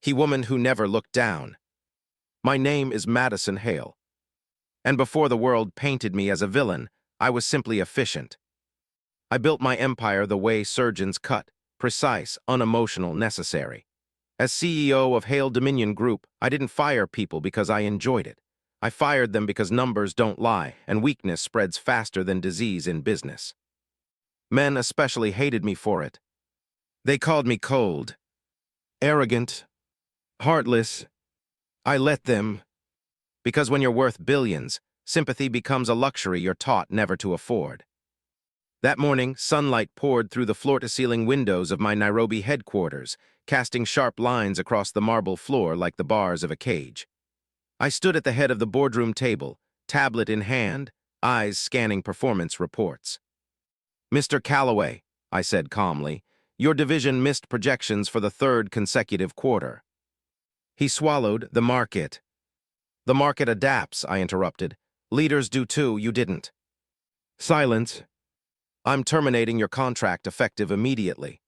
He woman who never looked down. My name is Madison Hale. And before the world painted me as a villain, I was simply efficient. I built my empire the way surgeons cut, precise, unemotional, necessary. As CEO of Hale Dominion Group, I didn't fire people because I enjoyed it. I fired them because numbers don't lie, and weakness spreads faster than disease in business. Men especially hated me for it. They called me cold, arrogant, heartless. I let them. Because when you're worth billions, sympathy becomes a luxury you're taught never to afford. That morning, sunlight poured through the floor-to-ceiling windows of my Nairobi headquarters, casting sharp lines across the marble floor like the bars of a cage. I stood at the head of the boardroom table, tablet in hand, eyes scanning performance reports. "Mr. Calloway," I said calmly, "your division missed projections for the third consecutive quarter." He swallowed. "The market." "The market adapts," I interrupted. "Leaders do too, you didn't." Silence. "I'm terminating your contract effective immediately."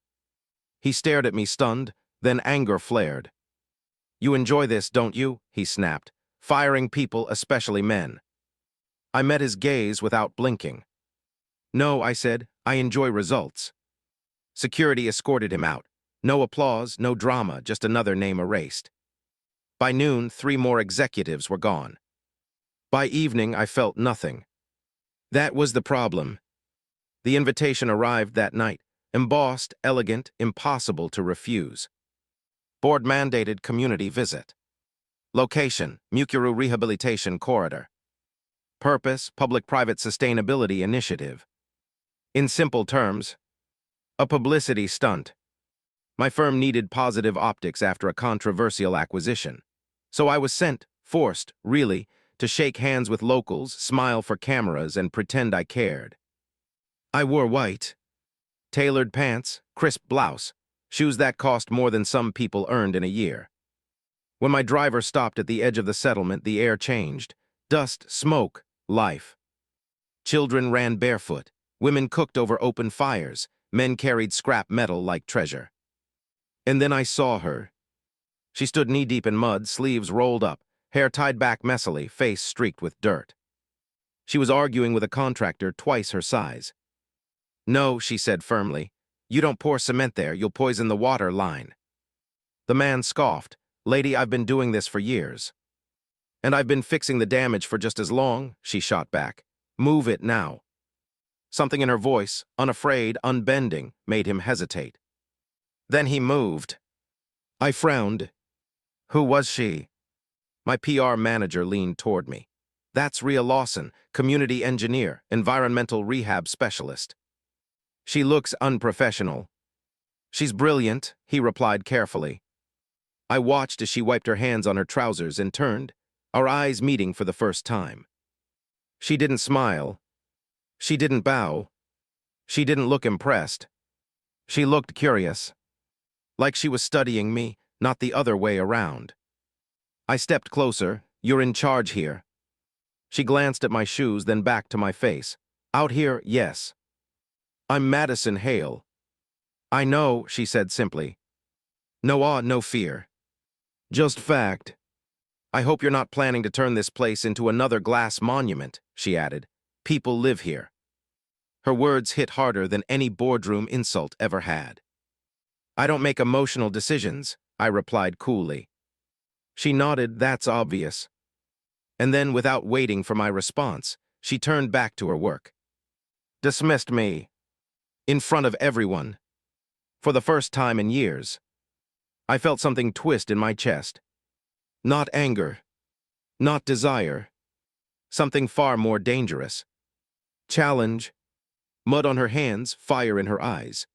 He stared at me stunned, then anger flared. "You enjoy this, don't you?" he snapped. "Firing people, especially men." I met his gaze without blinking. "No," I said, "I enjoy results." Security escorted him out. No applause, no drama, just another name erased. By noon, 3 more executives were gone. By evening, I felt nothing. That was the problem. The invitation arrived that night, embossed, elegant, impossible to refuse. Board-mandated community visit. Location, Mukuru Rehabilitation Corridor. Purpose, Public-Private Sustainability Initiative. In simple terms, a publicity stunt. My firm needed positive optics after a controversial acquisition. So I was sent, forced, really, to shake hands with locals, smile for cameras, and pretend I cared. I wore white, tailored pants, crisp blouse, shoes that cost more than some people earned in a year. When my driver stopped at the edge of the settlement, the air changed. Dust, smoke, life. Children ran barefoot. Women cooked over open fires. Men carried scrap metal like treasure. And then I saw her. She stood knee-deep in mud, sleeves rolled up, hair tied back messily, face streaked with dirt. She was arguing with a contractor twice her size. "No," she said firmly. "You don't pour cement there, you'll poison the water line." The man scoffed. "Lady, I've been doing this for years." "And I've been fixing the damage for just as long," she shot back. "Move it now." Something in her voice, unafraid, unbending, made him hesitate. Then he moved. I frowned. Who was she? My PR manager leaned toward me. "That's Rhea Lawson, community engineer, environmental rehab specialist." "She looks unprofessional." "She's brilliant," he replied carefully. I watched as she wiped her hands on her trousers and turned, our eyes meeting for the first time. She didn't smile. She didn't bow. She didn't look impressed. She looked curious. Like she was studying me, not the other way around. I stepped closer. "You're in charge here." She glanced at my shoes, then back to my face. "Out here, yes." "I'm Madison Hale." "I know," she said simply. "No awe, no fear. Just fact." "I hope you're not planning to turn this place into another glass monument," she added. "People live here." Her words hit harder than any boardroom insult ever had. "I don't make emotional decisions," I replied coolly. She nodded. "That's obvious." And then, without waiting for my response, she turned back to her work. Dismissed me. In front of everyone. For the first time in years. I felt something twist in my chest. Not anger. Not desire. Something far more dangerous. Challenge. Mud on her hands, fire in her eyes.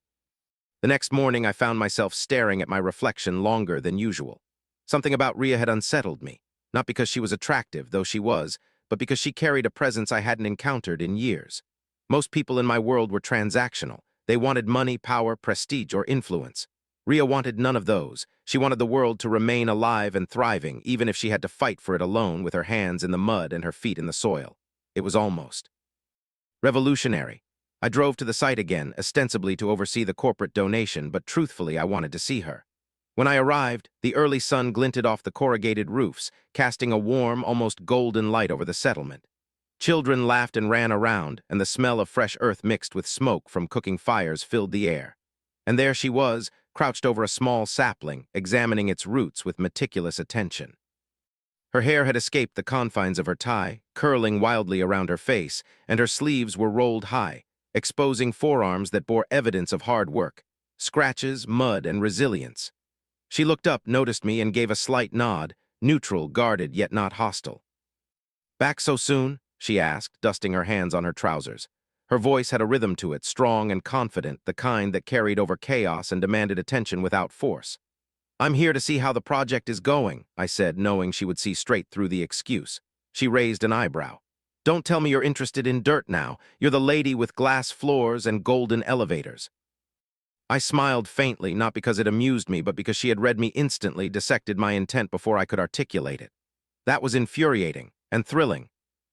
The next morning I found myself staring at my reflection longer than usual. Something about Rhea had unsettled me, not because she was attractive, though she was, but because she carried a presence I hadn't encountered in years. Most people in my world were transactional. They wanted money, power, prestige, or influence. Rhea wanted none of those. She wanted the world to remain alive and thriving, even if she had to fight for it alone with her hands in the mud and her feet in the soil. It was almost revolutionary. I drove to the site again, ostensibly to oversee the corporate donation, but truthfully I wanted to see her. When I arrived, the early sun glinted off the corrugated roofs, casting a warm, almost golden light over the settlement. Children laughed and ran around, and the smell of fresh earth mixed with smoke from cooking fires filled the air. And there she was, crouched over a small sapling, examining its roots with meticulous attention. Her hair had escaped the confines of her tie, curling wildly around her face, and her sleeves were rolled high, exposing forearms that bore evidence of hard work, scratches, mud, and resilience. She looked up, noticed me, and gave a slight nod, neutral, guarded, yet not hostile. "Back so soon?" she asked, dusting her hands on her trousers. Her voice had a rhythm to it, strong and confident, the kind that carried over chaos and demanded attention without force. "I'm here to see how the project is going," I said, knowing she would see straight through the excuse. She raised an eyebrow. "Don't tell me you're interested in dirt now. You're the lady with glass floors and golden elevators." I smiled faintly, not because it amused me, but because she had read me instantly, dissected my intent before I could articulate it. That was infuriating and thrilling.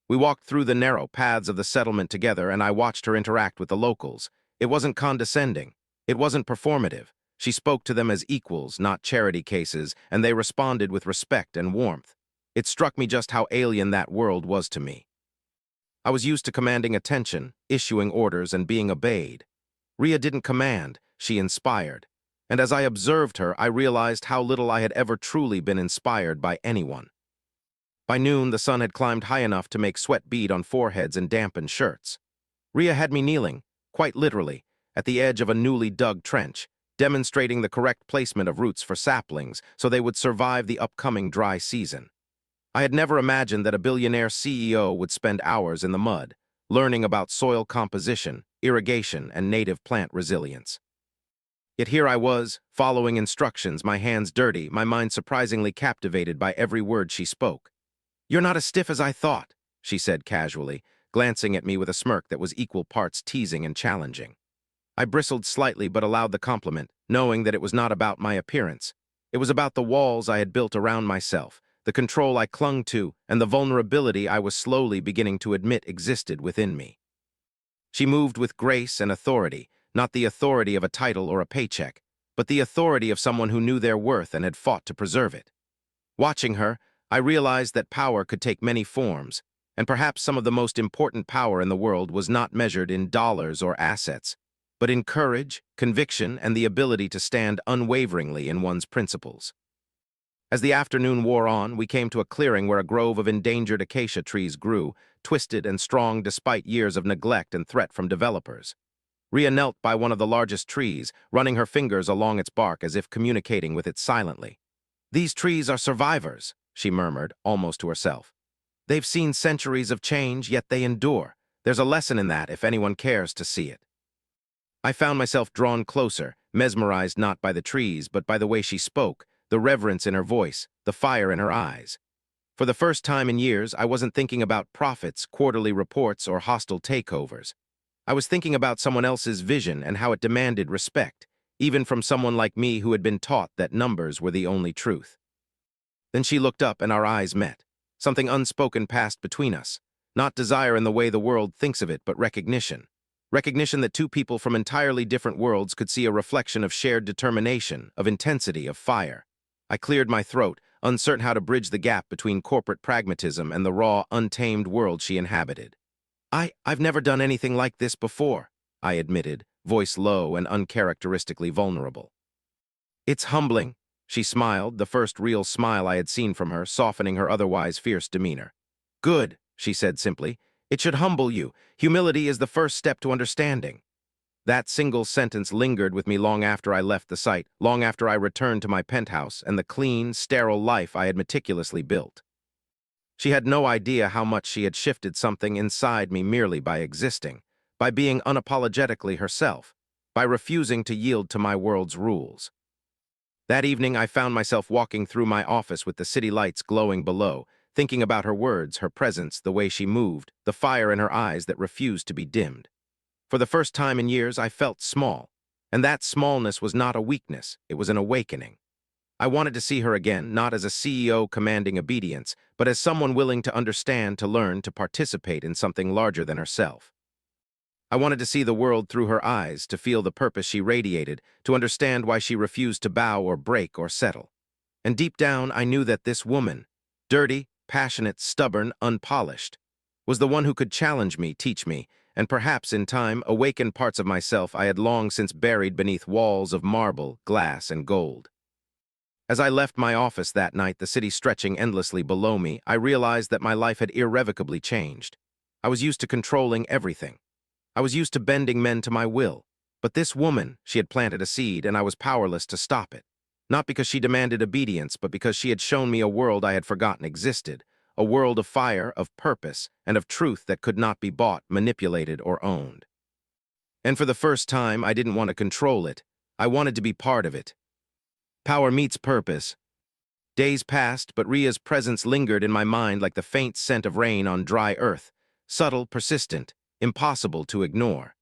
We walked through the narrow paths of the settlement together, and I watched her interact with the locals. It wasn't condescending. It wasn't performative. She spoke to them as equals, not charity cases, and they responded with respect and warmth. It struck me just how alien that world was to me. I was used to commanding attention, issuing orders, and being obeyed. Rhea didn't command, she inspired. And as I observed her, I realized how little I had ever truly been inspired by anyone. By noon, the sun had climbed high enough to make sweat bead on foreheads and dampen shirts. Rhea had me kneeling, quite literally, at the edge of a newly dug trench, demonstrating the correct placement of roots for saplings so they would survive the upcoming dry season. I had never imagined that a billionaire CEO would spend hours in the mud, learning about soil composition, irrigation, and native plant resilience. Yet here I was, following instructions, my hands dirty, my mind surprisingly captivated by every word she spoke. "You're not as stiff as I thought," she said casually, glancing at me with a smirk that was equal parts teasing and challenging. I bristled slightly but allowed the compliment, knowing that it was not about my appearance. It was about the walls I had built around myself, the control I clung to, and the vulnerability I was slowly beginning to admit existed within me. She moved with grace and authority, not the authority of a title or a paycheck, but the authority of someone who knew their worth and had fought to preserve it. Watching her, I realized that power could take many forms, and perhaps some of the most important power in the world was not measured in dollars or assets, but in courage, conviction, and the ability to stand unwaveringly in one's principles. As the afternoon wore on, we came to a clearing where a grove of endangered acacia trees grew, twisted and strong despite years of neglect and threat from developers. Rhea knelt by one of the largest trees, running her fingers along its bark as if communicating with it silently. "These trees are survivors," she murmured, almost to herself. "They've seen centuries of change, yet they endure. There's a lesson in that if anyone cares to see it." I found myself drawn closer, mesmerized not by the trees, but by the way she spoke, the reverence in her voice, the fire in her eyes. For the first time in years, I wasn't thinking about profits, quarterly reports, or hostile takeovers. I was thinking about someone else's vision and how it demanded respect, even from someone like me who had been taught that numbers were the only truth. Then she looked up and our eyes met. Something unspoken passed between us. Not desire in the way the world thinks of it, but recognition. Recognition that two people from entirely different worlds could see a reflection of shared determination, of intensity, of fire. I cleared my throat, uncertain how to bridge the gap between corporate pragmatism and the raw, untamed world she inhabited. I've never done anything like this before," I admitted, voice low and uncharacteristically vulnerable. "It's humbling," she smiled, the first real smile I had seen from her, softening her otherwise fierce demeanor. "Good," she said simply. "It should humble you. Humility is the first step to understanding." That single sentence lingered with me long after I left the site, long after I returned to my penthouse and the clean, sterile life I had meticulously built. She had no idea how much she had shifted something inside me merely by existing, by being unapologetically herself, by refusing to yield to my world's rules. That evening, I found myself walking through my office with the city lights glowing below, thinking about her words, her presence, the way she moved, the fire in her eyes that refused to be dimmed. For the first time in years, I felt small, and that smallness was not a weakness, it was an awakening. I wanted to see her again, not as a CEO commanding obedience, but as someone willing to understand, to learn, to participate in something larger than herself. I wanted to see the world through her eyes, to feel the purpose she radiated, to understand why she refused to bow or break or settle. And deep down, I knew that this woman, dirty, passionate, stubborn, unpolished, was the one who could challenge me, teach me, and perhaps in time awaken parts of myself I had long since buried beneath walls of marble, glass, and gold. As I left my office that night, the city stretching endlessly below me, I realized that my life had irrevocably changed. I was used to controlling everything. I was used to bending men to my will. But this woman, she had planted a seed, and I was powerless to stop it. Not because she demanded obedience, but because she had shown me a world I had forgotten existed, a world of fire, of purpose, and of truth that could not be bought, manipulated, or owned. And for the first time, I didn't want to control it. I wanted to be part of it. Power meets purpose. Days passed, but Ria's presence lingered in my mind like the faint scent of rain on dry earth, subtle, persistent, impossible to ignore.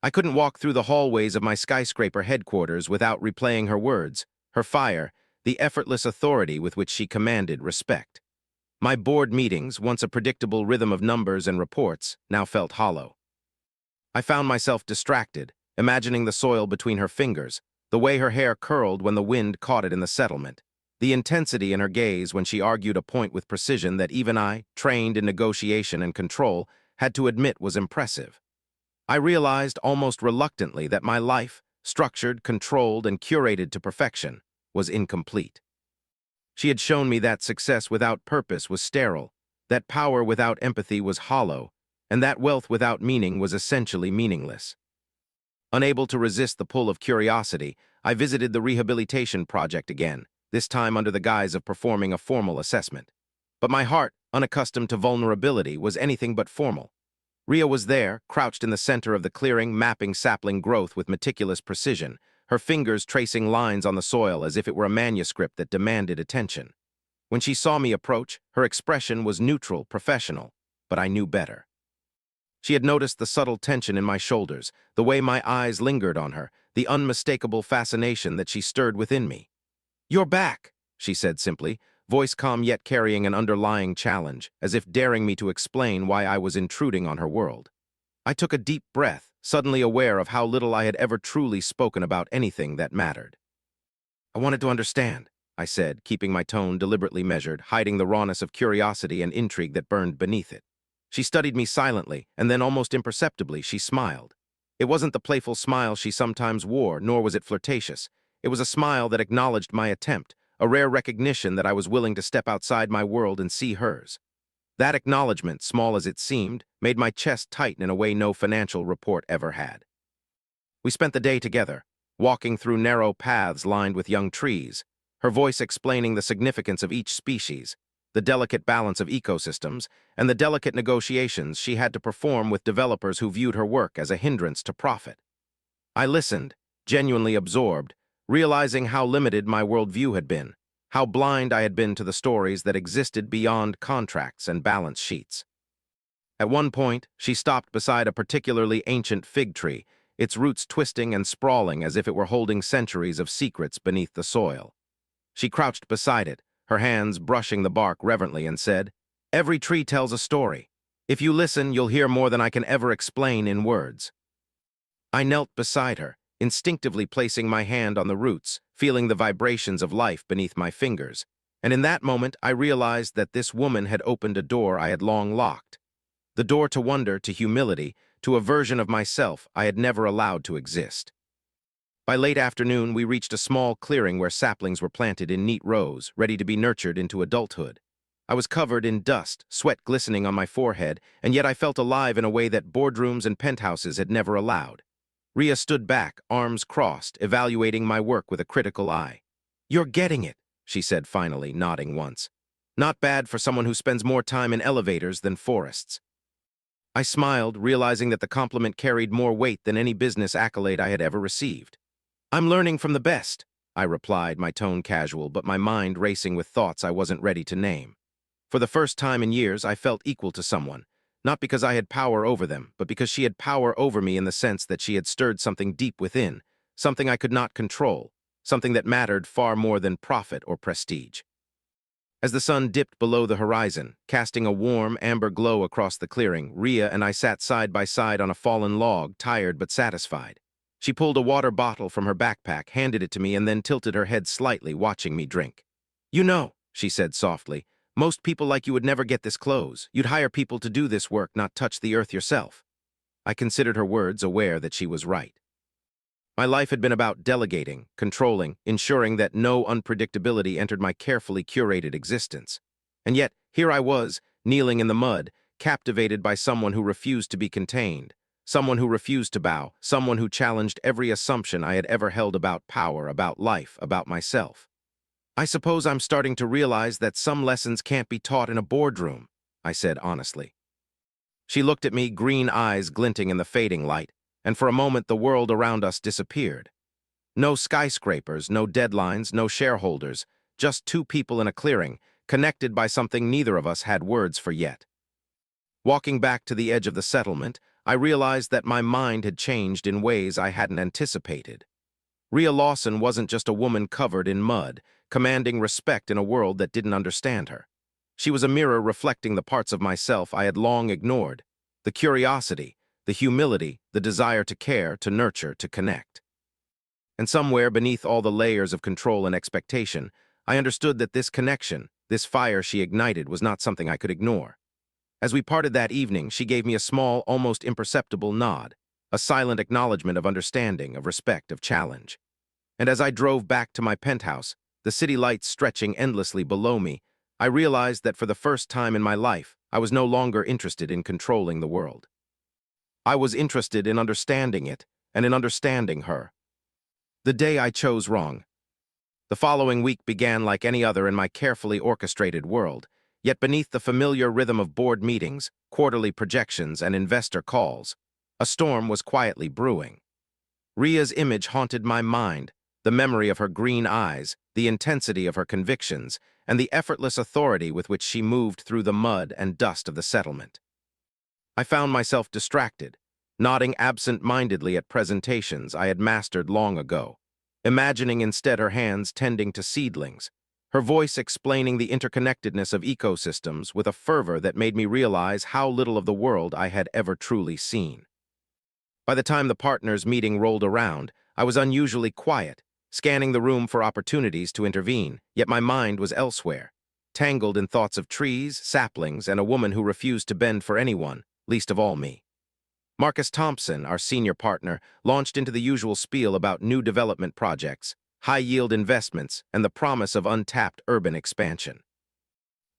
I couldn't walk through the hallways of my skyscraper headquarters without replaying her words, her fire, the effortless authority with which she commanded respect. My board meetings, once a predictable rhythm of numbers and reports, now felt hollow. I found myself distracted, imagining the soil between her fingers, the way her hair curled when the wind caught it in the settlement, the intensity in her gaze when she argued a point with precision that even I, trained in negotiation and control, had to admit was impressive. I realized almost reluctantly that my life, structured, controlled, and curated to perfection, was incomplete. She had shown me that success without purpose was sterile, that power without empathy was hollow, and that wealth without meaning was essentially meaningless. Unable to resist the pull of curiosity, I visited the rehabilitation project again, this time under the guise of performing a formal assessment. But my heart, unaccustomed to vulnerability, was anything but formal. Ria was there, crouched in the center of the clearing, mapping sapling growth with meticulous precision, her fingers tracing lines on the soil as if it were a manuscript that demanded attention. When she saw me approach, her expression was neutral, professional, but I knew better. She had noticed the subtle tension in my shoulders, the way my eyes lingered on her, the unmistakable fascination that she stirred within me. "You're back," she said simply, voice calm yet carrying an underlying challenge, as if daring me to explain why I was intruding on her world. I took a deep breath, suddenly aware of how little I had ever truly spoken about anything that mattered. "I wanted to understand," I said, keeping my tone deliberately measured, hiding the rawness of curiosity and intrigue that burned beneath it. She studied me silently, and then almost imperceptibly she smiled. It wasn't the playful smile she sometimes wore, nor was it flirtatious. It was a smile that acknowledged my attempt, a rare recognition that I was willing to step outside my world and see hers. That acknowledgement, small as it seemed, made my chest tighten in a way no financial report ever had. We spent the day together, walking through narrow paths lined with young trees, her voice explaining the significance of each species, the delicate balance of ecosystems, and the delicate negotiations she had to perform with developers who viewed her work as a hindrance to profit. I listened, genuinely absorbed, realizing how limited my worldview had been, how blind I had been to the stories that existed beyond contracts and balance sheets. At one point, she stopped beside a particularly ancient fig tree, its roots twisting and sprawling as if it were holding centuries of secrets beneath the soil. She crouched beside it, her hands brushing the bark reverently, and said, "Every tree tells a story. If you listen, you'll hear more than I can ever explain in words." I knelt beside her, instinctively placing my hand on the roots, feeling the vibrations of life beneath my fingers, and in that moment I realized that this woman had opened a door I had long locked. The door to wonder, to humility, to a version of myself I had never allowed to exist. By late afternoon, we reached a small clearing where saplings were planted in neat rows, ready to be nurtured into adulthood. I was covered in dust, sweat glistening on my forehead, and yet I felt alive in a way that boardrooms and penthouses had never allowed. Ria stood back, arms crossed, evaluating my work with a critical eye. "You're getting it," she said finally, nodding once. "Not bad for someone who spends more time in elevators than forests." I smiled, realizing that the compliment carried more weight than any business accolade I had ever received. "I'm learning from the best," I replied, my tone casual, but my mind racing with thoughts I wasn't ready to name. For the first time in years, I felt equal to someone, not because I had power over them, but because she had power over me in the sense that she had stirred something deep within, something I could not control, something that mattered far more than profit or prestige. As the sun dipped below the horizon, casting a warm, amber glow across the clearing, Rhea and I sat side by side on a fallen log, tired but satisfied. She pulled a water bottle from her backpack, handed it to me, and then tilted her head slightly, watching me drink. "You know," she said softly, "most people like you would never get this close. You'd hire people to do this work, not touch the earth yourself." I considered her words, aware that she was right. My life had been about delegating, controlling, ensuring that no unpredictability entered my carefully curated existence. And yet, here I was, kneeling in the mud, captivated by someone who refused to be contained, someone who refused to bow, someone who challenged every assumption I had ever held about power, about life, about myself. "I suppose I'm starting to realize that some lessons can't be taught in a boardroom," I said honestly. She looked at me, green eyes glinting in the fading light, and for a moment the world around us disappeared. No skyscrapers, no deadlines, no shareholders, just two people in a clearing, connected by something neither of us had words for yet. Walking back to the edge of the settlement, I realized that my mind had changed in ways I hadn't anticipated. Rhea Lawson wasn't just a woman covered in mud, commanding respect in a world that didn't understand her. She was a mirror reflecting the parts of myself I had long ignored, the curiosity, the humility, the desire to care, to nurture, to connect. And somewhere beneath all the layers of control and expectation, I understood that this connection, this fire she ignited, was not something I could ignore. As we parted that evening, she gave me a small, almost imperceptible nod, a silent acknowledgement of understanding, of respect, of challenge. And as I drove back to my penthouse, the city lights stretching endlessly below me, I realized that for the first time in my life, I was no longer interested in controlling the world. I was interested in understanding it, and in understanding her. The day I chose wrong. The following week began like any other in my carefully orchestrated world, yet beneath the familiar rhythm of board meetings, quarterly projections, and investor calls, a storm was quietly brewing. Rhea's image haunted my mind, the memory of her green eyes, the intensity of her convictions, and the effortless authority with which she moved through the mud and dust of the settlement. I found myself distracted, nodding absent-mindedly at presentations I had mastered long ago, imagining instead her hands tending to seedlings, her voice explaining the interconnectedness of ecosystems with a fervor that made me realize how little of the world I had ever truly seen. By the time the partners' meeting rolled around, I was unusually quiet, scanning the room for opportunities to intervene, yet my mind was elsewhere, tangled in thoughts of trees, saplings, and a woman who refused to bend for anyone, least of all me. Marcus Thompson, our senior partner, launched into the usual spiel about new development projects, high-yield investments, and the promise of untapped urban expansion.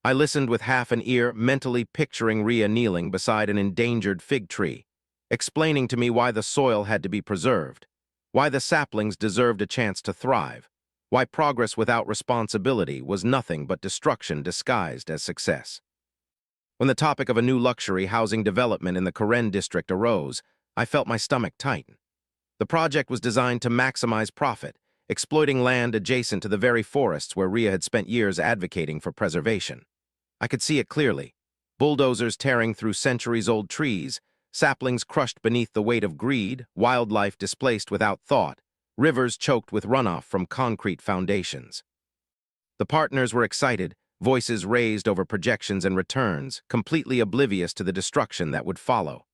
I listened with half an ear, mentally picturing Rhea kneeling beside an endangered fig tree, explaining to me why the soil had to be preserved, why the saplings deserved a chance to thrive, why progress without responsibility was nothing but destruction disguised as success. When the topic of a new luxury housing development in the Karen district arose, I felt my stomach tighten. The project was designed to maximize profit, exploiting land adjacent to the very forests where Rhea had spent years advocating for preservation. I could see it clearly. Bulldozers tearing through centuries-old trees, saplings crushed beneath the weight of greed, wildlife displaced without thought, rivers choked with runoff from concrete foundations. The partners were excited, voices raised over projections and returns, completely oblivious to the destruction that would follow.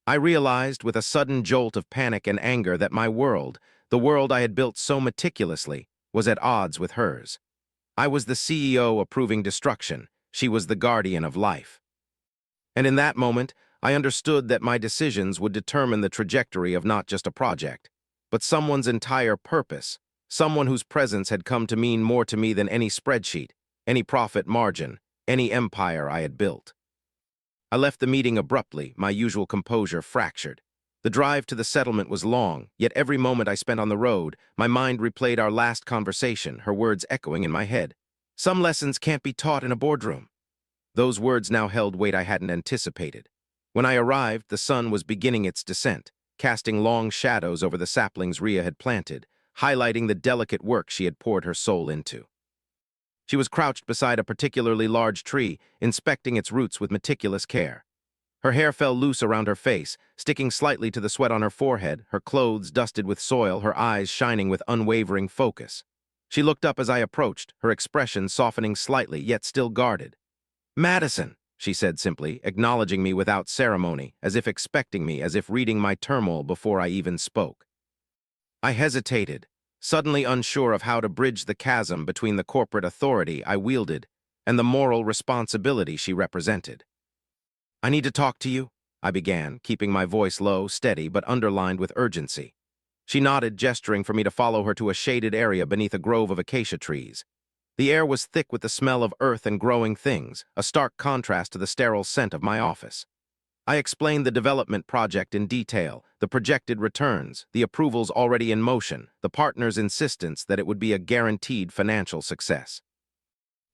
I realized with a sudden jolt of panic and anger that my world, the world I had built so meticulously, was at odds with hers. I was the CEO approving destruction, she was the guardian of life. And in that moment, I understood that my decisions would determine the trajectory of not just a project, but someone's entire purpose, someone whose presence had come to mean more to me than any spreadsheet, any profit margin, any empire I had built. I left the meeting abruptly, my usual composure fractured. The drive to the settlement was long, yet every moment I spent on the road, my mind replayed our last conversation, her words echoing in my head. Some lessons can't be taught in a boardroom. Those words now held weight I hadn't anticipated. When I arrived, the sun was beginning its descent, casting long shadows over the saplings Rhea had planted, highlighting the delicate work she had poured her soul into. She was crouched beside a particularly large tree, inspecting its roots with meticulous care. Her hair fell loose around her face, sticking slightly to the sweat on her forehead, her clothes dusted with soil, her eyes shining with unwavering focus. She looked up as I approached, her expression softening slightly, yet still guarded. "Madison," she said simply, acknowledging me without ceremony, as if expecting me, as if reading my turmoil before I even spoke. I hesitated, suddenly unsure of how to bridge the chasm between the corporate authority I wielded and the moral responsibility she represented. "I need to talk to you," I began, keeping my voice low, steady, but underlined with urgency. She nodded, gesturing for me to follow her to a shaded area beneath a grove of acacia trees. The air was thick with the smell of earth and growing things, a stark contrast to the sterile scent of my office. I explained the development project in detail, the projected returns, the approvals already in motion, the partner's insistence that it would be a guaranteed financial success.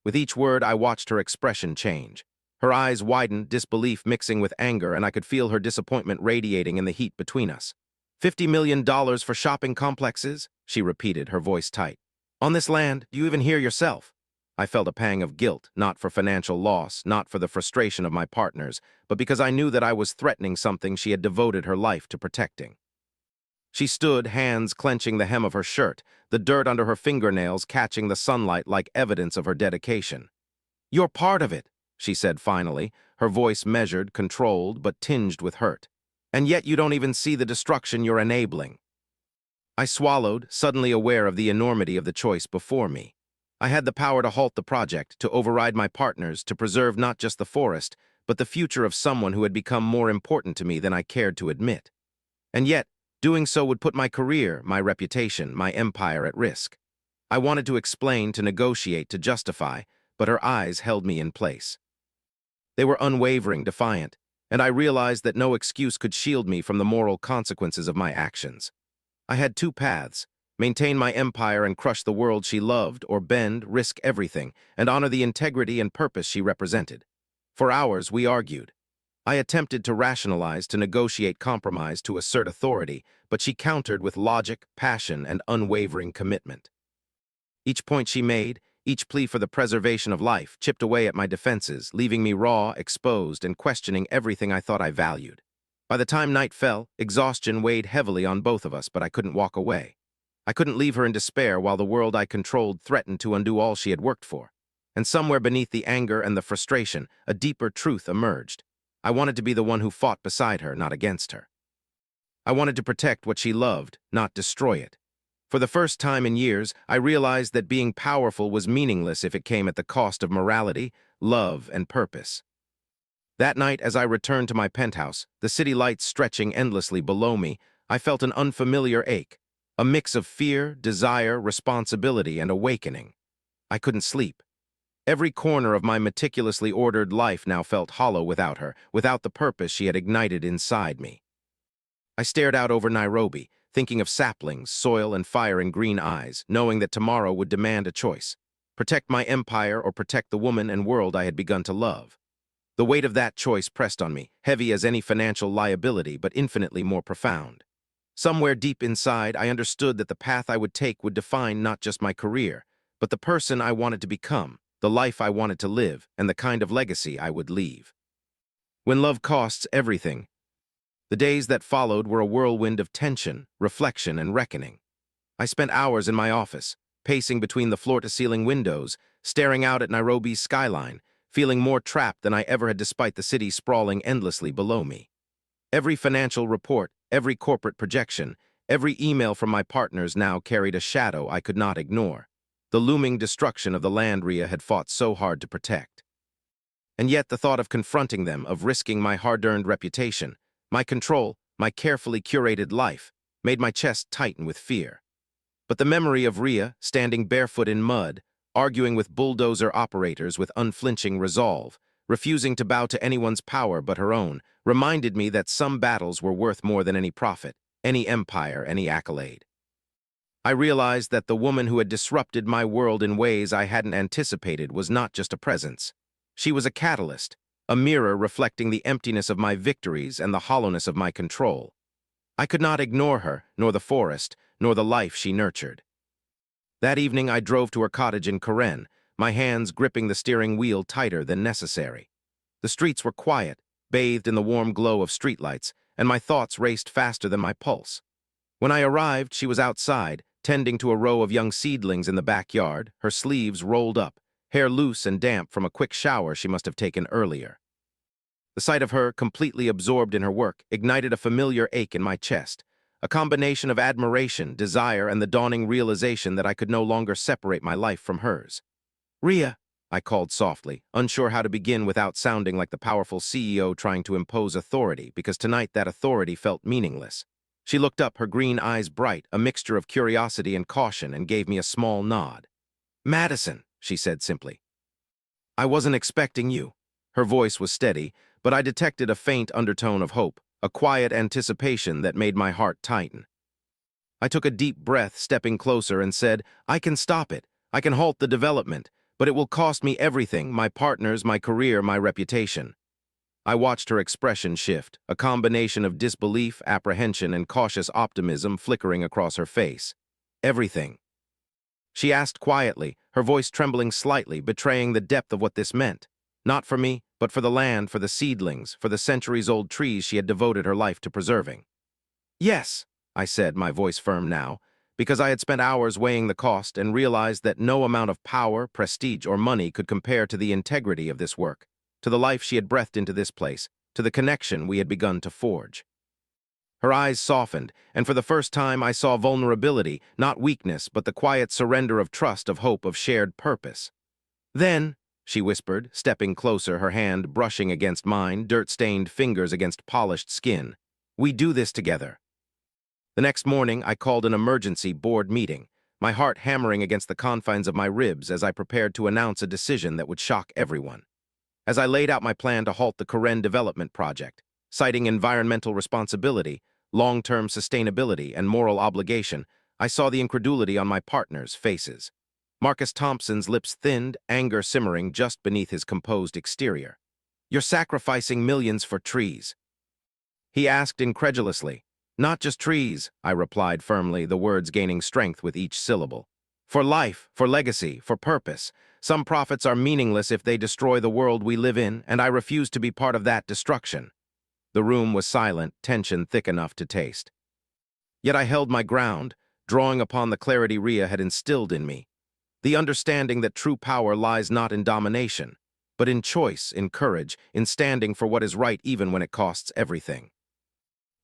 With each word, I watched her expression change. Her eyes widened, disbelief mixing with anger, and I could feel her disappointment radiating in the heat between us. $50 million for shopping complexes?" she repeated, her voice tight. "On this land, do you even hear yourself?" I felt a pang of guilt, not for financial loss, not for the frustration of my partners, but because I knew that I was threatening something she had devoted her life to protecting. She stood, hands clenching the hem of her shirt, the dirt under her fingernails catching the sunlight like evidence of her dedication. "You're part of it," she said finally, her voice measured, controlled, but tinged with hurt. "And yet you don't even see the destruction you're enabling." I swallowed, suddenly aware of the enormity of the choice before me. I had the power to halt the project, to override my partners, to preserve not just the forest, but the future of someone who had become more important to me than I cared to admit. And yet, doing so would put my career, my reputation, my empire at risk. I wanted to explain, to negotiate, to justify, but her eyes held me in place. They were unwavering, defiant, and I realized that no excuse could shield me from the moral consequences of my actions. I had two paths: maintain my empire and crush the world she loved, or bend, risk everything, and honor the integrity and purpose she represented. For hours, we argued. I attempted to rationalize, to negotiate compromise, to assert authority, but she countered with logic, passion, and unwavering commitment. Each point she made, each plea for the preservation of life, chipped away at my defenses, leaving me raw, exposed, and questioning everything I thought I valued. By the time night fell, exhaustion weighed heavily on both of us, but I couldn't walk away. I couldn't leave her in despair while the world I controlled threatened to undo all she had worked for. And somewhere beneath the anger and the frustration, a deeper truth emerged. I wanted to be the one who fought beside her, not against her. I wanted to protect what she loved, not destroy it. For the first time in years, I realized that being powerful was meaningless if it came at the cost of morality, love, and purpose. That night, as I returned to my penthouse, the city lights stretching endlessly below me, I felt an unfamiliar ache, a mix of fear, desire, responsibility, and awakening. I couldn't sleep. Every corner of my meticulously ordered life now felt hollow without her, without the purpose she had ignited inside me. I stared out over Nairobi, thinking of saplings, soil, and fire in green eyes, knowing that tomorrow would demand a choice: protect my empire or protect the woman and world I had begun to love. The weight of that choice pressed on me, heavy as any financial liability, but infinitely more profound. Somewhere deep inside, I understood that the path I would take would define not just my career, but the person I wanted to become, the life I wanted to live, and the kind of legacy I would leave. When love costs everything, the days that followed were a whirlwind of tension, reflection, and reckoning. I spent hours in my office, pacing between the floor-to-ceiling windows, staring out at Nairobi's skyline, feeling more trapped than I ever had despite the city sprawling endlessly below me. Every financial report, every corporate projection, every email from my partners now carried a shadow I could not ignore: the looming destruction of the land Ria had fought so hard to protect. And yet the thought of confronting them, of risking my hard-earned reputation, my control, my carefully curated life, made my chest tighten with fear. But the memory of Ria, standing barefoot in mud, arguing with bulldozer operators with unflinching resolve, refusing to bow to anyone's power but her own, reminded me that some battles were worth more than any profit, any empire, any accolade. I realized that the woman who had disrupted my world in ways I hadn't anticipated was not just a presence. She was a catalyst, a mirror reflecting the emptiness of my victories and the hollowness of my control. I could not ignore her, nor the forest, nor the life she nurtured. That evening I drove to her cottage in Karen, my hands gripping the steering wheel tighter than necessary. The streets were quiet, bathed in the warm glow of streetlights, and my thoughts raced faster than my pulse. When I arrived, she was outside, tending to a row of young seedlings in the backyard, her sleeves rolled up, hair loose and damp from a quick shower she must have taken earlier. The sight of her, completely absorbed in her work, ignited a familiar ache in my chest, a combination of admiration, desire, and the dawning realization that I could no longer separate my life from hers. "Rhea," I called softly, unsure how to begin without sounding like the powerful CEO trying to impose authority, because tonight that authority felt meaningless. She looked up, her green eyes bright, a mixture of curiosity and caution, and gave me a small nod. "Madison," she said simply. "I wasn't expecting you." Her voice was steady, but I detected a faint undertone of hope, a quiet anticipation that made my heart tighten. I took a deep breath, stepping closer, and said, "I can stop it. I can halt the development, but it will cost me everything, my partners, my career, my reputation." I watched her expression shift, a combination of disbelief, apprehension, and cautious optimism flickering across her face. "Everything?" She asked quietly, her voice trembling slightly, betraying the depth of what this meant. Not for me, but for the land, for the seedlings, for the centuries-old trees she had devoted her life to preserving. "Yes," I said, my voice firm now, because I had spent hours weighing the cost and realized that no amount of power, prestige, or money could compare to the integrity of this work, to the life she had breathed into this place, to the connection we had begun to forge. Her eyes softened, and for the first time I saw vulnerability, not weakness, but the quiet surrender of trust, of hope, of shared purpose. "Then," she whispered, stepping closer, her hand brushing against mine, dirt-stained fingers against polished skin, "we do this together." The next morning, I called an emergency board meeting, my heart hammering against the confines of my ribs as I prepared to announce a decision that would shock everyone. As I laid out my plan to halt the Karen development project, citing environmental responsibility, long-term sustainability, and moral obligation, I saw the incredulity on my partners' faces. Marcus Thompson's lips thinned, anger simmering just beneath his composed exterior. "You're sacrificing millions for trees," he asked incredulously. "Not just trees," I replied firmly, the words gaining strength with each syllable. "For life, for legacy, for purpose. Some profits are meaningless if they destroy the world we live in, and I refuse to be part of that destruction." The room was silent, tension thick enough to taste. Yet I held my ground, drawing upon the clarity Rhea had instilled in me. The understanding that true power lies not in domination, but in choice, in courage, in standing for what is right even when it costs everything.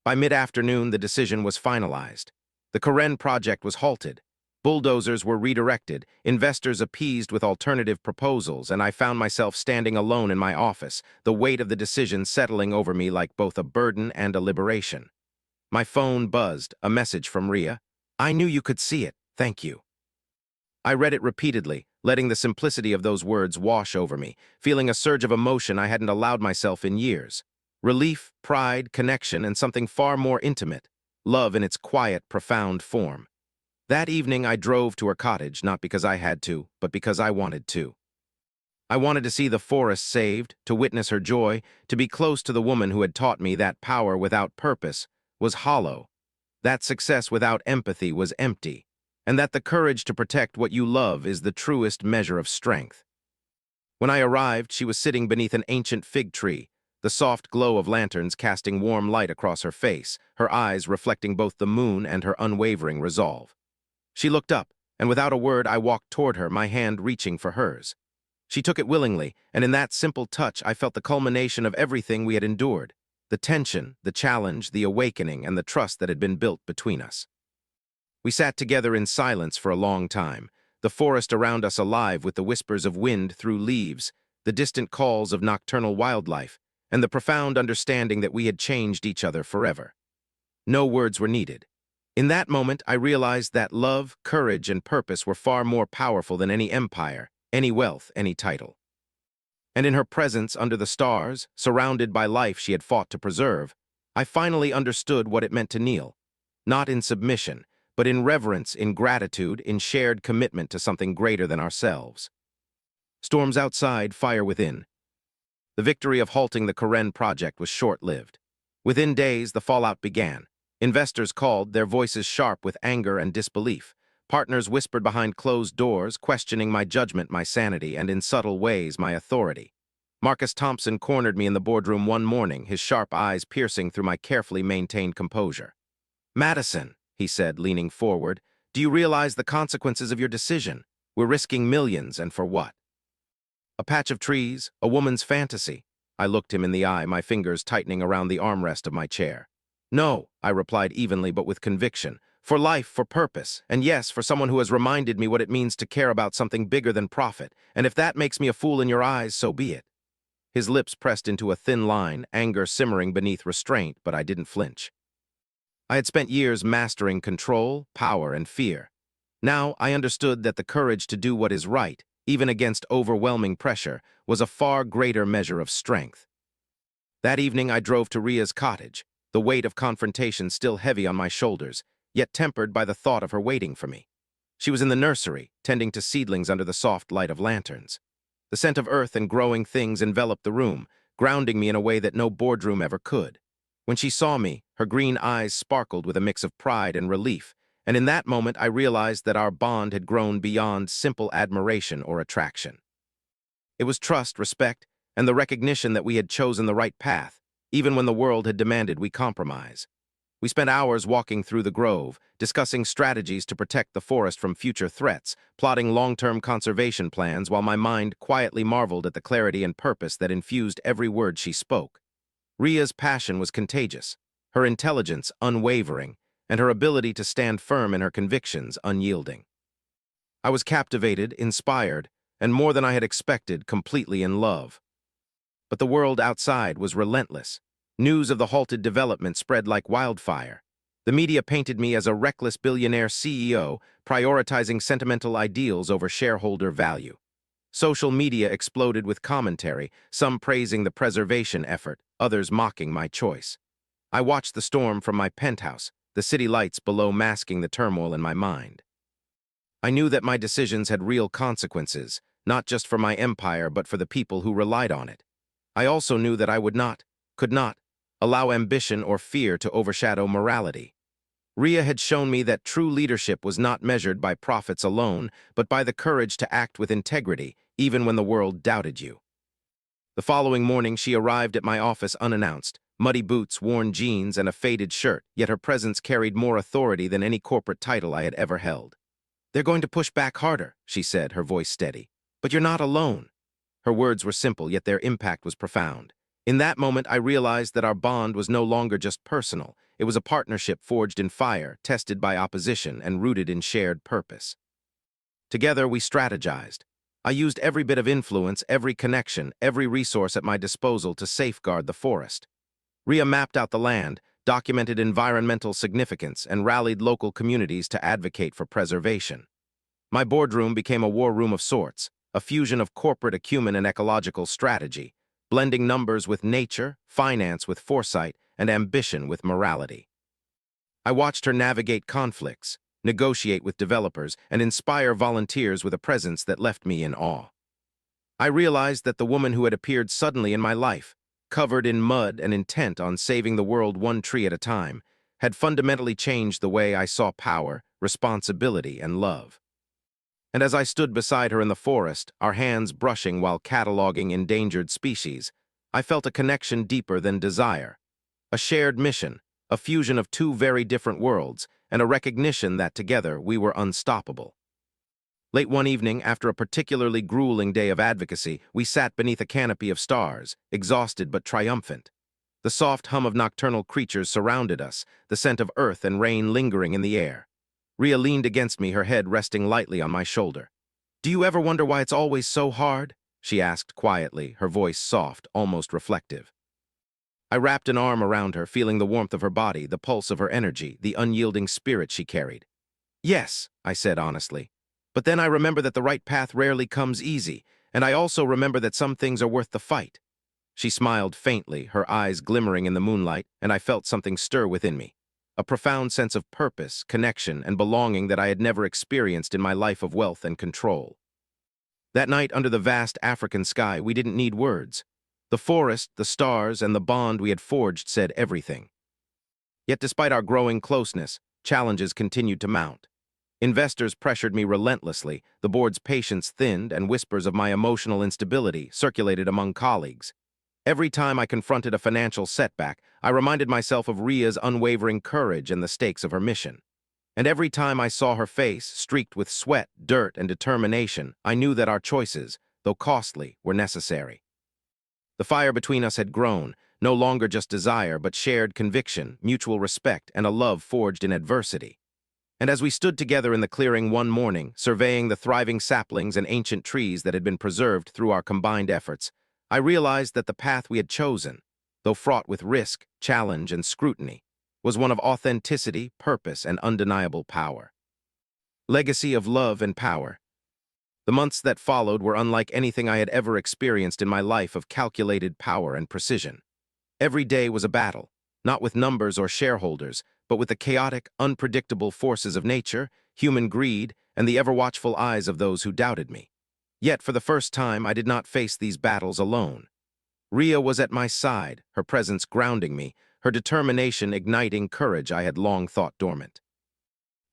By mid-afternoon, the decision was finalized. The Karen project was halted. Bulldozers were redirected, investors appeased with alternative proposals, and I found myself standing alone in my office, the weight of the decision settling over me like both a burden and a liberation. My phone buzzed, a message from Rhea. "I knew you could see it. Thank you." I read it repeatedly, letting the simplicity of those words wash over me, feeling a surge of emotion I hadn't allowed myself in years. Relief, pride, connection, and something far more intimate. Love in its quiet, profound form. That evening I drove to her cottage, not because I had to, but because I wanted to. I wanted to see the forest saved, to witness her joy, to be close to the woman who had taught me that power without purpose was hollow, that success without empathy was empty, and that the courage to protect what you love is the truest measure of strength. When I arrived, she was sitting beneath an ancient fig tree, the soft glow of lanterns casting warm light across her face, her eyes reflecting both the moon and her unwavering resolve. She looked up, and without a word I walked toward her, my hand reaching for hers. She took it willingly, and in that simple touch I felt the culmination of everything we had endured, the tension, the challenge, the awakening, and the trust that had been built between us. We sat together in silence for a long time, the forest around us alive with the whispers of wind through leaves, the distant calls of nocturnal wildlife, and the profound understanding that we had changed each other forever. No words were needed. In that moment, I realized that love, courage, and purpose were far more powerful than any empire, any wealth, any title. And in her presence under the stars, surrounded by life she had fought to preserve, I finally understood what it meant to kneel, not in submission, but in reverence, in gratitude, in shared commitment to something greater than ourselves. Storms outside, fire within. The victory of halting the Karen project was short-lived. Within days, the fallout began. Investors called, their voices sharp with anger and disbelief. Partners whispered behind closed doors, questioning my judgment, my sanity, and in subtle ways, my authority. Marcus Thompson cornered me in the boardroom one morning, his sharp eyes piercing through my carefully maintained composure. "Madison," he said, leaning forward, Do you realize the consequences of your decision? We're risking millions, and for what? A patch of trees, a woman's fantasy. I looked him in the eye, my fingers tightening around the armrest of my chair. No, I replied evenly but with conviction. For life, for purpose, and yes, for someone who has reminded me what it means to care about something bigger than profit, and if that makes me a fool in your eyes, so be it. His lips pressed into a thin line, anger simmering beneath restraint, but I didn't flinch. I had spent years mastering control, power, and fear. Now I understood that the courage to do what is right, even against overwhelming pressure, was a far greater measure of strength. That evening I drove to Ria's cottage, the weight of confrontation still heavy on my shoulders, yet tempered by the thought of her waiting for me. She was in the nursery, tending to seedlings under the soft light of lanterns. The scent of earth and growing things enveloped the room, grounding me in a way that no boardroom ever could. When she saw me, her green eyes sparkled with a mix of pride and relief, and in that moment I realized that our bond had grown beyond simple admiration or attraction. It was trust, respect, and the recognition that we had chosen the right path, even when the world had demanded we compromise. We spent hours walking through the grove, discussing strategies to protect the forest from future threats, plotting long-term conservation plans while my mind quietly marveled at the clarity and purpose that infused every word she spoke. Ria's passion was contagious, her intelligence unwavering, and her ability to stand firm in her convictions unyielding. I was captivated, inspired, and more than I had expected, completely in love. But the world outside was relentless. News of the halted development spread like wildfire. The media painted me as a reckless billionaire CEO, prioritizing sentimental ideals over shareholder value. Social media exploded with commentary, some praising the preservation effort, others mocking my choice. I watched the storm from my penthouse, the city lights below masking the turmoil in my mind. I knew that my decisions had real consequences, not just for my empire but for the people who relied on it. I also knew that I could not, allow ambition or fear to overshadow morality. Ria had shown me that true leadership was not measured by profits alone, but by the courage to act with integrity, even when the world doubted you. The following morning she arrived at my office unannounced, muddy boots, worn jeans, and a faded shirt, yet her presence carried more authority than any corporate title I had ever held. "They're going to push back harder," she said, her voice steady. "But you're not alone." Her words were simple, yet their impact was profound. In that moment, I realized that our bond was no longer just personal. It was a partnership forged in fire, tested by opposition, and rooted in shared purpose. Together, we strategized. I used every bit of influence, every connection, every resource at my disposal to safeguard the forest. Ria mapped out the land, documented environmental significance, and rallied local communities to advocate for preservation. My boardroom became a war room of sorts, a fusion of corporate acumen and ecological strategy, blending numbers with nature, finance with foresight, and ambition with morality. I watched her navigate conflicts, negotiate with developers, and inspire volunteers with a presence that left me in awe. I realized that the woman who had appeared suddenly in my life, covered in mud and intent on saving the world one tree at a time, had fundamentally changed the way I saw power, responsibility, and love. And as I stood beside her in the forest, our hands brushing while cataloging endangered species, I felt a connection deeper than desire. A shared mission, a fusion of two very different worlds, and a recognition that together we were unstoppable. Late one evening, after a particularly grueling day of advocacy, we sat beneath a canopy of stars, exhausted but triumphant. The soft hum of nocturnal creatures surrounded us, the scent of earth and rain lingering in the air. Ria leaned against me, her head resting lightly on my shoulder. "Do you ever wonder why it's always so hard?" she asked quietly, her voice soft, almost reflective. I wrapped an arm around her, feeling the warmth of her body, the pulse of her energy, the unyielding spirit she carried. "Yes," I said honestly. "But then I remember that the right path rarely comes easy, and I also remember that some things are worth the fight." She smiled faintly, her eyes glimmering in the moonlight, and I felt something stir within me. A profound sense of purpose, connection, and belonging that I had never experienced in my life of wealth and control. That night, under the vast African sky, we didn't need words. The forest, the stars, and the bond we had forged said everything. Yet despite our growing closeness, challenges continued to mount. Investors pressured me relentlessly, the board's patience thinned, and whispers of my emotional instability circulated among colleagues. Every time I confronted a financial setback, I reminded myself of Ria's unwavering courage and the stakes of her mission. And every time I saw her face, streaked with sweat, dirt, and determination, I knew that our choices, though costly, were necessary. The fire between us had grown, no longer just desire, but shared conviction, mutual respect, and a love forged in adversity. And as we stood together in the clearing one morning, surveying the thriving saplings and ancient trees that had been preserved through our combined efforts, I realized that the path we had chosen, though fraught with risk, challenge, and scrutiny, was one of authenticity, purpose, and undeniable power. Legacy of love and power. The months that followed were unlike anything I had ever experienced in my life of calculated power and precision. Every day was a battle, not with numbers or shareholders, but with the chaotic, unpredictable forces of nature, human greed, and the ever-watchful eyes of those who doubted me. Yet, for the first time, I did not face these battles alone. Rhea was at my side, her presence grounding me, her determination igniting courage I had long thought dormant.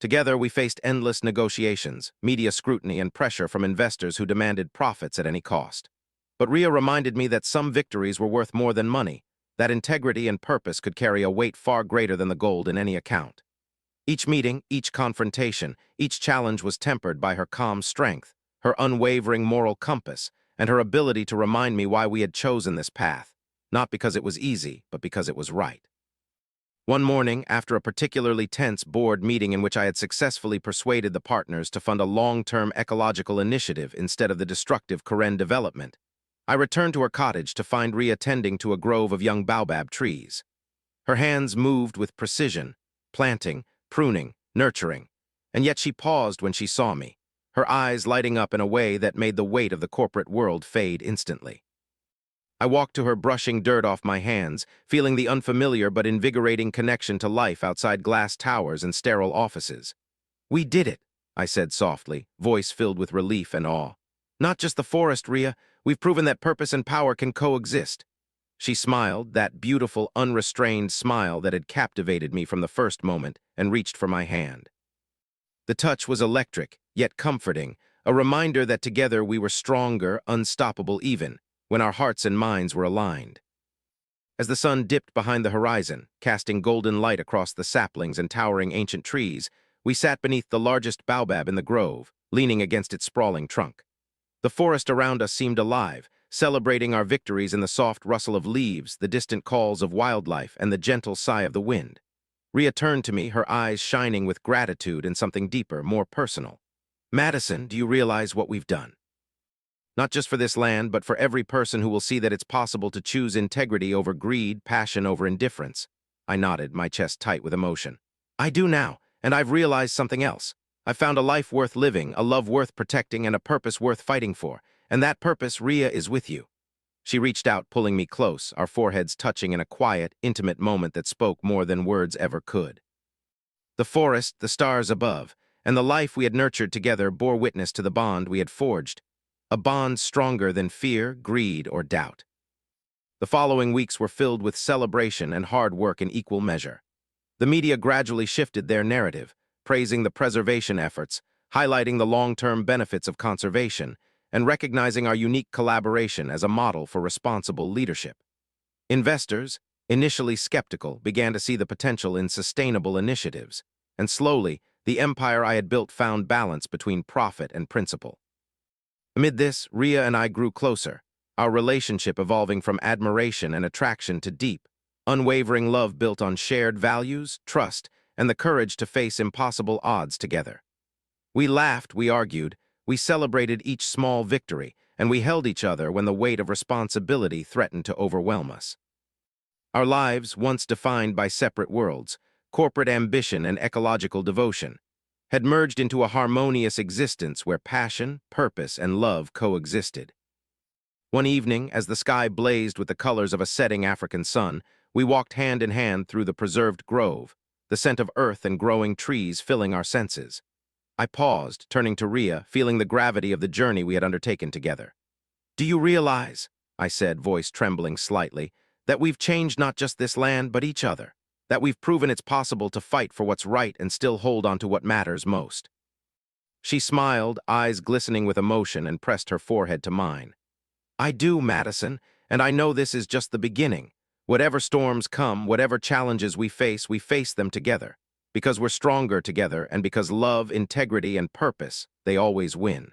Together, we faced endless negotiations, media scrutiny, and pressure from investors who demanded profits at any cost. But Rhea reminded me that some victories were worth more than money, that integrity and purpose could carry a weight far greater than the gold in any account. Each meeting, each confrontation, each challenge was tempered by her calm strength, her unwavering moral compass, and her ability to remind me why we had chosen this path, not because it was easy, but because it was right. One morning, after a particularly tense board meeting in which I had successfully persuaded the partners to fund a long-term ecological initiative instead of the destructive Karen development, I returned to her cottage to find Rhea tending to a grove of young baobab trees. Her hands moved with precision, planting, pruning, nurturing, and yet she paused when she saw me, her eyes lighting up in a way that made the weight of the corporate world fade instantly. I walked to her, brushing dirt off my hands, feeling the unfamiliar but invigorating connection to life outside glass towers and sterile offices. "We did it," I said softly, voice filled with relief and awe. "Not just the forest, Rhea. We've proven that purpose and power can coexist." She smiled, that beautiful, unrestrained smile that had captivated me from the first moment, and reached for my hand. The touch was electric, yet comforting, a reminder that together we were stronger, unstoppable even, when our hearts and minds were aligned. As the sun dipped behind the horizon, casting golden light across the saplings and towering ancient trees, we sat beneath the largest baobab in the grove, leaning against its sprawling trunk. The forest around us seemed alive, celebrating our victories in the soft rustle of leaves, the distant calls of wildlife, and the gentle sigh of the wind. Rhea turned to me, her eyes shining with gratitude and something deeper, more personal. "Madison, do you realize what we've done? Not just for this land, but for every person who will see that it's possible to choose integrity over greed, passion over indifference." I nodded, my chest tight with emotion. "I do now, and I've realized something else. I've found a life worth living, a love worth protecting, and a purpose worth fighting for. And that purpose, Rhea, is with you." She reached out, pulling me close, our foreheads touching in a quiet, intimate moment that spoke more than words ever could. The forest, the stars above, and the life we had nurtured together bore witness to the bond we had forged, a bond stronger than fear, greed, or doubt. The following weeks were filled with celebration and hard work in equal measure. The media gradually shifted their narrative, praising the preservation efforts, highlighting the long-term benefits of conservation, and recognizing our unique collaboration as a model for responsible leadership. Investors, initially skeptical, began to see the potential in sustainable initiatives, and slowly, the empire I had built found balance between profit and principle. Amid this, Rhea and I grew closer, our relationship evolving from admiration and attraction to deep, unwavering love built on shared values, trust, and the courage to face impossible odds together. We laughed, we argued, we celebrated each small victory, and we held each other when the weight of responsibility threatened to overwhelm us. Our lives, once defined by separate worlds, corporate ambition and ecological devotion, had merged into a harmonious existence where passion, purpose, and love coexisted. One evening, as the sky blazed with the colors of a setting African sun, we walked hand in hand through the preserved grove, the scent of earth and growing trees filling our senses. I paused, turning to Rhea, feeling the gravity of the journey we had undertaken together. "Do you realize," I said, voice trembling slightly, "that we've changed not just this land, but each other? That we've proven it's possible to fight for what's right and still hold on to what matters most?" She smiled, eyes glistening with emotion, and pressed her forehead to mine. "I do, Madison, and I know this is just the beginning. Whatever storms come, whatever challenges we face them together. because we're stronger together, and because love, integrity, and purpose, they always win.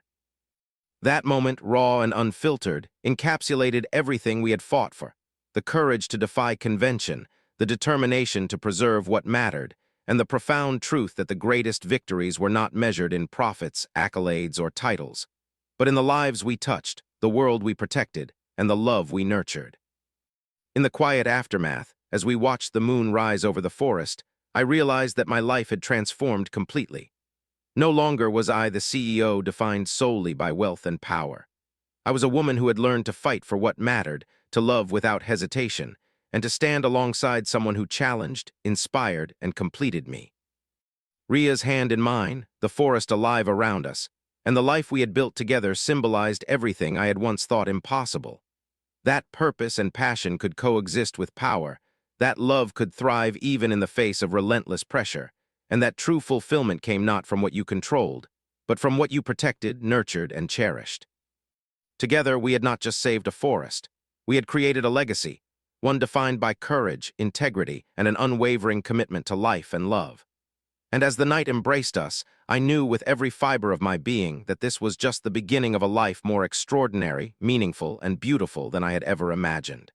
That moment, raw and unfiltered, encapsulated everything we had fought for: the courage to defy convention, the determination to preserve what mattered, and the profound truth that the greatest victories were not measured in profits, accolades, or titles, but in the lives we touched, the world we protected, and the love we nurtured. In the quiet aftermath, as we watched the moon rise over the forest, I realized that my life had transformed completely. No longer was I the CEO defined solely by wealth and power. I was a woman who had learned to fight for what mattered, to love without hesitation, and to stand alongside someone who challenged, inspired, and completed me. Ria's hand in mine, the forest alive around us, and the life we had built together symbolized everything I had once thought impossible. That purpose and passion could coexist with power, that love could thrive even in the face of relentless pressure, and that true fulfillment came not from what you controlled, but from what you protected, nurtured, and cherished. Together, we had not just saved a forest. We had created a legacy, one defined by courage, integrity, and an unwavering commitment to life and love. And as the night embraced us, I knew with every fiber of my being that this was just the beginning of a life more extraordinary, meaningful, and beautiful than I had ever imagined.